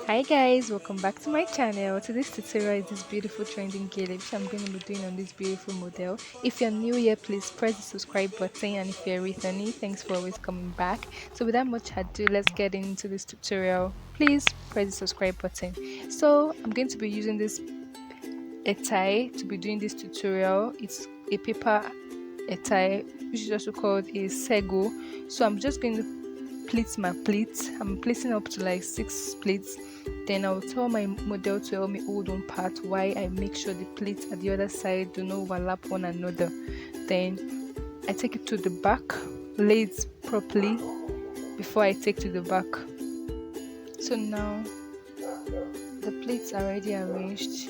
Hi guys, welcome back to my channel. Today's tutorial is this beautiful trending gear which I'm going to be doing on this beautiful model. If you're new here, please press the subscribe button, and if you're returning, thanks for always coming back. So without much ado, let's get into this tutorial. Please press the subscribe button. So I'm going to be using this a tie to be doing this tutorial. It's a paper a tie which is also called a SEGO. So I'm just going to pleat my pleats. I'm placing up to like 6 pleats. Then I'll tell my model to help me hold one part while I make sure the pleats at the other side do not overlap one another. Then I take it to the back, lay it properly before I take to the back. So now the plates are already arranged.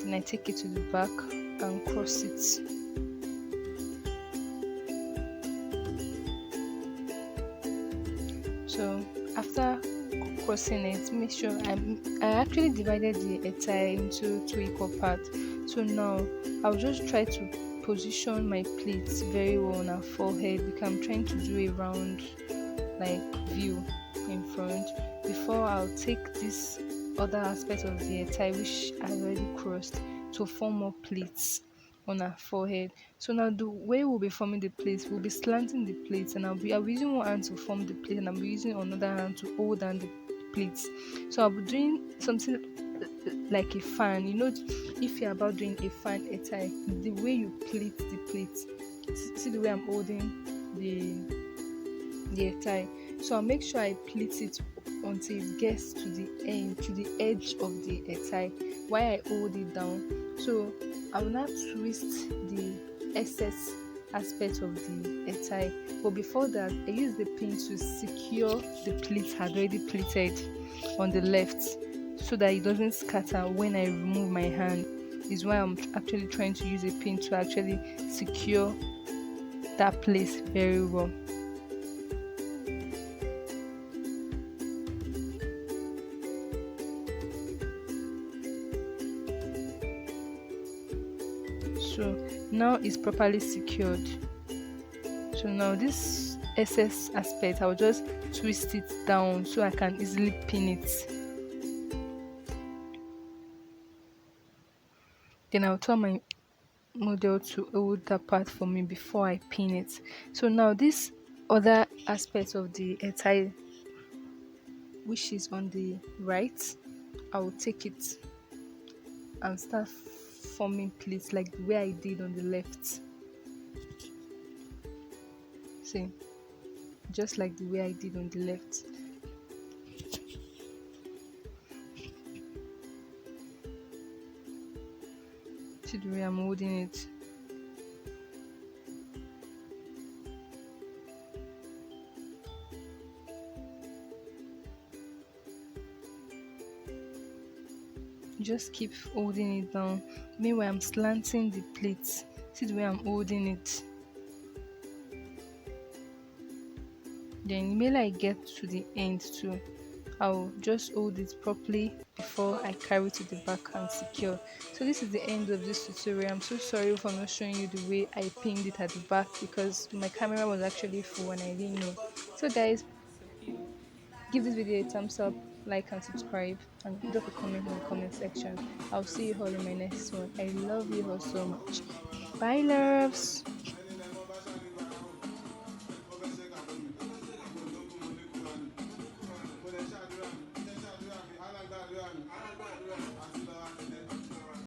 Then I take it to the back and cross it. So after crossing it, make sure I actually divided the tie into 2 equal parts. So now I'll just try to position my plates very well on her forehead because I'm trying to do a round like view in front before I'll take this other aspect of the tie which I already crossed to form more pleats on her forehead. So now the way we'll be forming the plates, we'll be slanting the plates, and I'll be using one hand to form the plate, and I'll be using another hand to hold down the plates. So I'll be doing something like a fan. You know, if you're about doing a fan a tie, the way you plait the plates, see the way I'm holding the tie. So I'll make sure I plait it until it gets to the end, to the edge of the tie, while I hold it down. So I will now twist the excess aspect of the tie. But before that, I use the pin to secure the pleat had already pleated on the left so that it doesn't scatter when I remove my hand. Is why I'm actually trying to use a pin to actually secure that place very well. So now it's properly secured. So now this excess aspect, I'll just twist it down so I can easily pin it. Then I'll tell my model to hold that part for me before I pin it. So now this other aspect of the tie, which is on the right, I will take it and start forming pleats like the way I did on the left. See, just like the way I did on the left. See the way I'm holding it. Just keep holding it down. Meanwhile, I'm slanting the plates. See the way I'm holding it. Then when I get to the end too, I'll just hold it properly before I carry it to the back and secure. So this is the end of this tutorial. I'm so sorry for not showing you the way I pinned it at the back because my camera was actually full and I didn't know. So guys, give this video a thumbs up, like and subscribe, and drop a comment in the comment section. I'll see you all in my next one. I love you all so much. Bye loves.